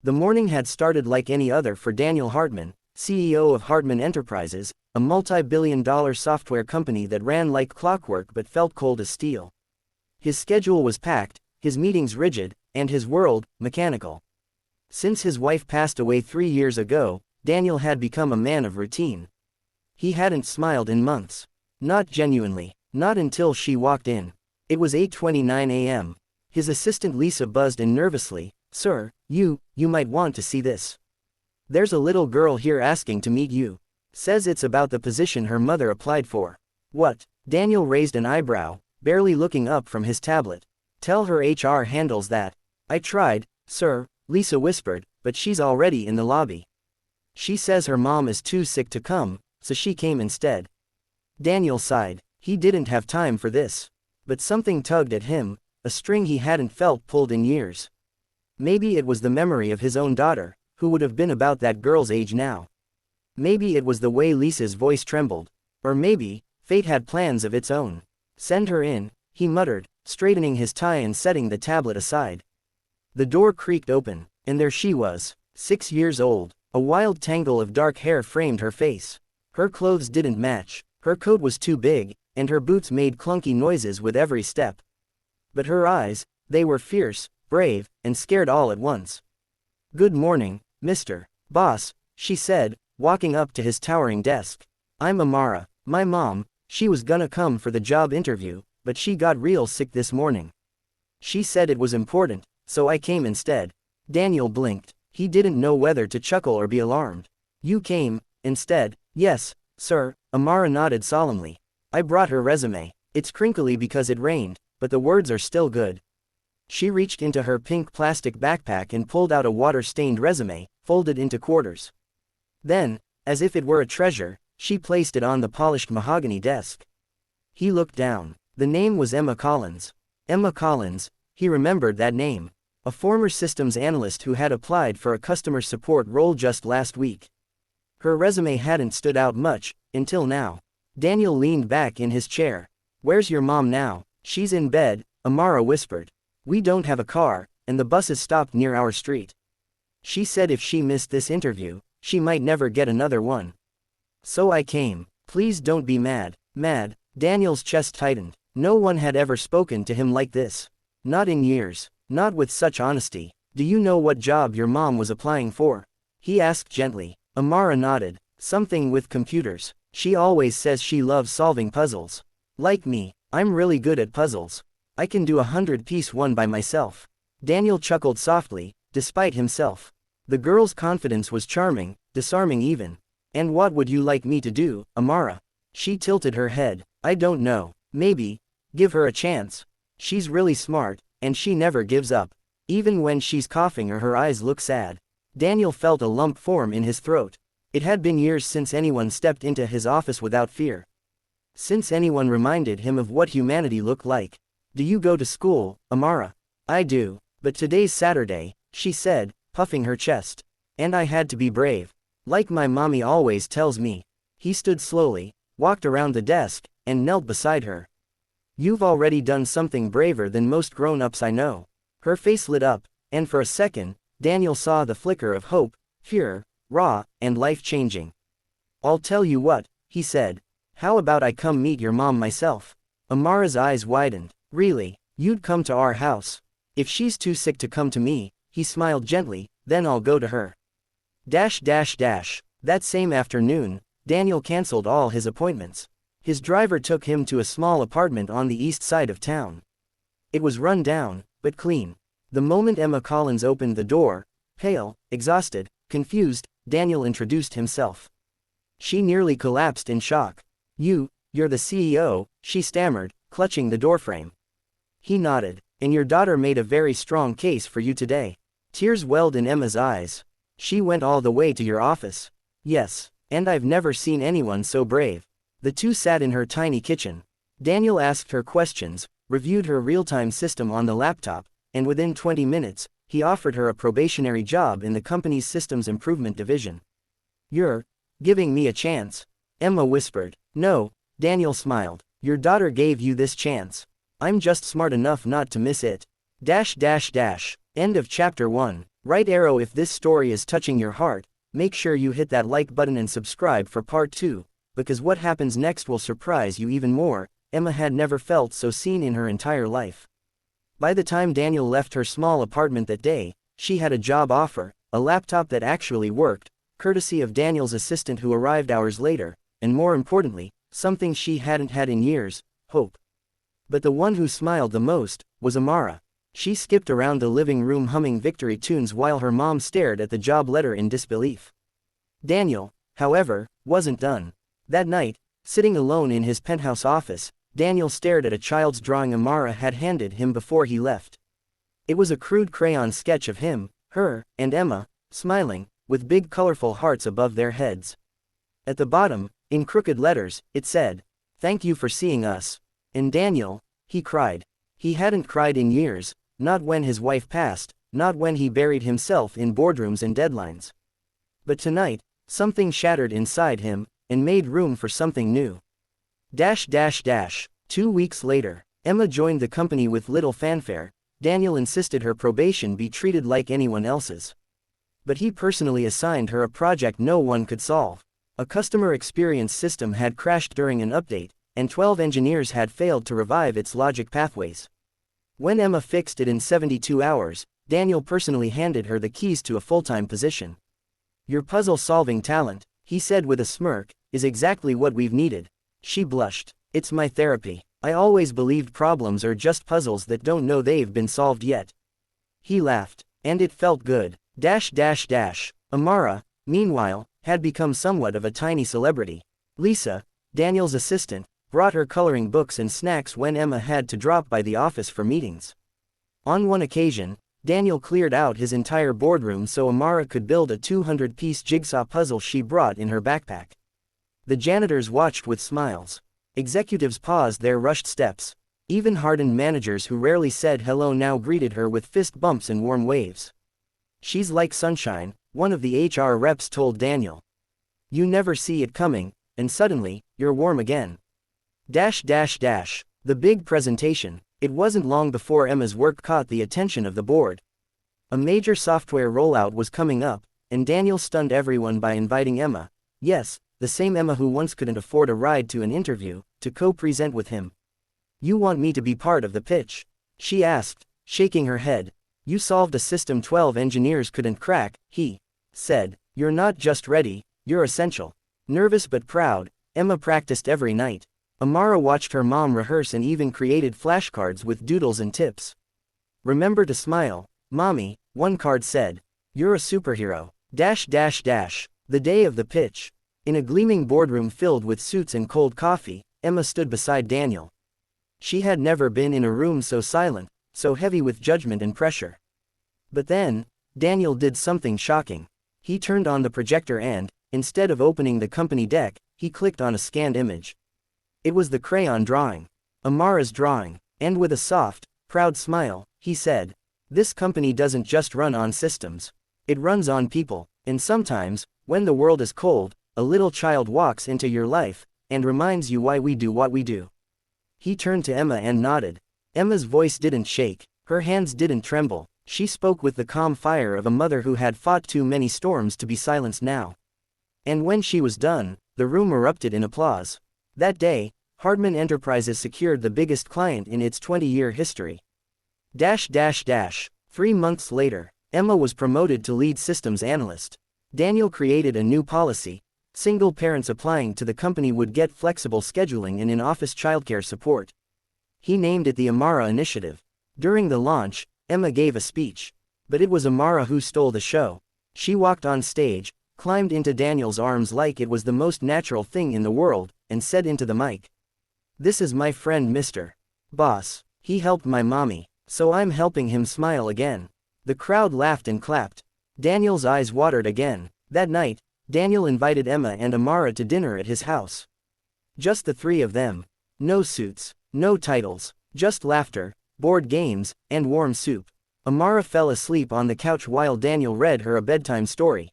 The morning had started like any other for Daniel Hartman, CEO of Hartman Enterprises, a multi-billion-dollar software company that ran like clockwork but felt cold as steel. His schedule was packed, his meetings rigid, and his world, mechanical. Since his wife passed away 3 years ago, Daniel had become a man of routine. He hadn't smiled in months. Not genuinely. Not until she walked in. It was 8:29 a.m. His assistant Lisa buzzed in nervously. "Sir, you might want to see this. There's a little girl here asking to meet you. Says it's about the position her mother applied for." "What?" Daniel raised an eyebrow, barely looking up from his tablet. "Tell her HR handles that." "I tried, sir," Lisa whispered, "but she's already in the lobby. She says her mom is too sick to come, so she came instead." Daniel sighed. He didn't have time for this. But something tugged at him, a string he hadn't felt pulled in years. Maybe it was the memory of his own daughter, who would have been about that girl's age now. Maybe it was the way Lisa's voice trembled. Or maybe, fate had plans of its own. "Send her in," he muttered, straightening his tie and setting the tablet aside. The door creaked open, and there she was, 6 years old. A wild tangle of dark hair framed her face. Her clothes didn't match, her coat was too big, and her boots made clunky noises with every step. But her eyes, they were fierce, brave, and scared all at once. "Good morning, Mr. Boss," she said, walking up to his towering desk. "I'm Amara. My mom, she was gonna come for the job interview, but she got real sick this morning. She said it was important, so I came instead." Daniel blinked. He didn't know whether to chuckle or be alarmed. "You came, instead?" "Yes, sir," Amara nodded solemnly. "I brought her resume. It's crinkly because it rained, but the words are still good." She reached into her pink plastic backpack and pulled out a water-stained resume, folded into quarters. Then, as if it were a treasure, she placed it on the polished mahogany desk. He looked down. The name was Emma Collins. Emma Collins, he remembered that name. A former systems analyst who had applied for a customer support role just last week. Her resume hadn't stood out much, until now. Daniel leaned back in his chair. "Where's your mom now?" "She's in bed," Amara whispered. "We don't have a car, and the buses stopped near our street. She said if she missed this interview, she might never get another one. So I came. Please don't be mad." "Mad?" Daniel's chest tightened. No one had ever spoken to him like this. Not in years. Not with such honesty. "Do you know what job your mom was applying for?" he asked gently. Amara nodded. "Something with computers. She always says she loves solving puzzles. Like me, I'm really good at puzzles. I can do 100-piece one by myself." Daniel chuckled softly, despite himself. The girl's confidence was charming, disarming even. "And what would you like me to do, Amara?" She tilted her head. "I don't know. Maybe. Give her a chance. She's really smart, and she never gives up. Even when she's coughing or her eyes look sad." Daniel felt a lump form in his throat. It had been years since anyone stepped into his office without fear. Since anyone reminded him of what humanity looked like. "Do you go to school, Amara?" "I do, but today's Saturday," she said, puffing her chest. "And I had to be brave. Like my mommy always tells me." He stood slowly, walked around the desk, and knelt beside her. "You've already done something braver than most grown-ups I know." Her face lit up, and for a second, Daniel saw the flicker of hope, pure, raw, and life-changing. "I'll tell you what," he said. "How about I come meet your mom myself?" Amara's eyes widened. "Really? You'd come to our house?" "If she's too sick to come to me," he smiled gently, "then I'll go to her." That same afternoon, Daniel canceled all his appointments. His driver took him to a small apartment on the east side of town. It was run down, but clean. The moment Emma Collins opened the door, pale, exhausted, confused, Daniel introduced himself. She nearly collapsed in shock. You're the CEO," she stammered, clutching the doorframe. He nodded. "And your daughter made a very strong case for you today." Tears welled in Emma's eyes. "She went all the way to your office." "Yes, and I've never seen anyone so brave." The two sat in her tiny kitchen. Daniel asked her questions, reviewed her real-time system on the laptop, and within 20 minutes, he offered her a probationary job in the company's systems improvement division. "You're giving me a chance?" Emma whispered. "No," Daniel smiled. "Your daughter gave you this chance. I'm just smart enough not to miss it." End of chapter 1. Right arrow if this story is touching your heart, make sure you hit that like button and subscribe for part 2, because what happens next will surprise you even more. Emma had never felt so seen in her entire life. By the time Daniel left her small apartment that day, she had a job offer, a laptop that actually worked, courtesy of Daniel's assistant who arrived hours later, and more importantly, something she hadn't had in years, hope. But the one who smiled the most was Amara. She skipped around the living room humming victory tunes while her mom stared at the job letter in disbelief. Daniel, however, wasn't done. That night, sitting alone in his penthouse office, Daniel stared at a child's drawing Amara had handed him before he left. It was a crude crayon sketch of him, her, and Emma, smiling, with big colorful hearts above their heads. At the bottom, in crooked letters, it said, "Thank you for seeing us." And Daniel, he cried. He hadn't cried in years, not when his wife passed, not when he buried himself in boardrooms and deadlines. But tonight, something shattered inside him, and made room for something new. 2 weeks later, Emma joined the company with little fanfare. Daniel insisted her probation be treated like anyone else's. But he personally assigned her a project no one could solve. A customer experience system had crashed during an update, and 12 engineers had failed to revive its logic pathways. When Emma fixed it in 72 hours, Daniel personally handed her the keys to a full-time position. "Your puzzle-solving talent," he said with a smirk, "is exactly what we've needed." She blushed. "It's my therapy. I always believed problems are just puzzles that don't know they've been solved yet." He laughed. And it felt good. Amara, meanwhile, had become somewhat of a tiny celebrity. Lisa, Daniel's assistant, brought her coloring books and snacks when Emma had to drop by the office for meetings. On one occasion, Daniel cleared out his entire boardroom so Amara could build a 200-piece jigsaw puzzle she brought in her backpack. The janitors watched with smiles. Executives paused their rushed steps. Even hardened managers who rarely said hello now greeted her with fist bumps and warm waves. "She's like sunshine," one of the HR reps told Daniel. "You never see it coming, and suddenly, you're warm again." The big presentation. It wasn't long before Emma's work caught the attention of the board. A major software rollout was coming up, and Daniel stunned everyone by inviting Emma, yes, the same Emma who once couldn't afford a ride to an interview, to co-present with him. "You want me to be part of the pitch?" she asked, shaking her head. "You solved a system 12 engineers couldn't crack," he said. "You're not just ready, you're essential." Nervous but proud, Emma practiced every night. Amara watched her mom rehearse and even created flashcards with doodles and tips. "Remember to smile, Mommy," one card said. "You're a superhero." The day of the pitch. In a gleaming boardroom filled with suits and cold coffee, Emma stood beside Daniel. She had never been in a room so silent, so heavy with judgment and pressure. But then, Daniel did something shocking. He turned on the projector and, instead of opening the company deck, he clicked on a scanned image. It was the crayon drawing. Amara's drawing. And with a soft, proud smile, he said, "This company doesn't just run on systems. It runs on people, and sometimes, when the world is cold, a little child walks into your life, and reminds you why we do what we do." He turned to Emma and nodded. Emma's voice didn't shake, her hands didn't tremble, she spoke with the calm fire of a mother who had fought too many storms to be silenced now. And when she was done, the room erupted in applause. That day, Heartwarming Enterprises secured the biggest client in its 20-year history. 3 months later, Emma was promoted to lead systems analyst. Daniel created a new policy. Single parents applying to the company would get flexible scheduling and in-office childcare support. He named it the Amara Initiative. During the launch, Emma gave a speech. But it was Amara who stole the show. She walked on stage, climbed into Daniel's arms like it was the most natural thing in the world, and said into the mic, "This is my friend Mr. Boss. He helped my mommy, so I'm helping him smile again." The crowd laughed and clapped. Daniel's eyes watered again. That night, Daniel invited Emma and Amara to dinner at his house. Just the three of them. No suits, no titles, just laughter, board games, and warm soup. Amara fell asleep on the couch while Daniel read her a bedtime story.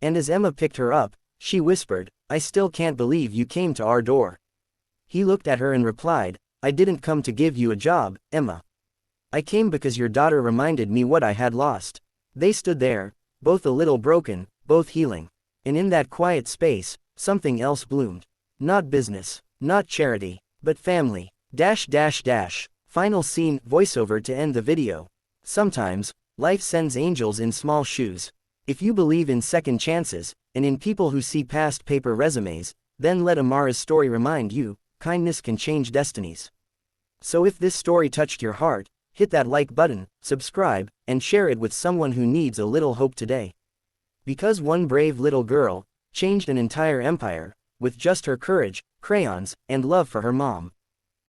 And as Emma picked her up, she whispered, "I still can't believe you came to our door." He looked at her and replied, "I didn't come to give you a job, Emma. I came because your daughter reminded me what I had lost." They stood there, both a little broken, both healing. And in that quiet space, something else bloomed. Not business, not charity, but family. Final scene, voiceover to end the video. Sometimes, life sends angels in small shoes. If you believe in second chances, and in people who see past paper resumes, then let Amara's story remind you, kindness can change destinies. So if this story touched your heart, hit that like button, subscribe, and share it with someone who needs a little hope today. Because one brave little girl changed an entire empire with just her courage, crayons, and love for her mom.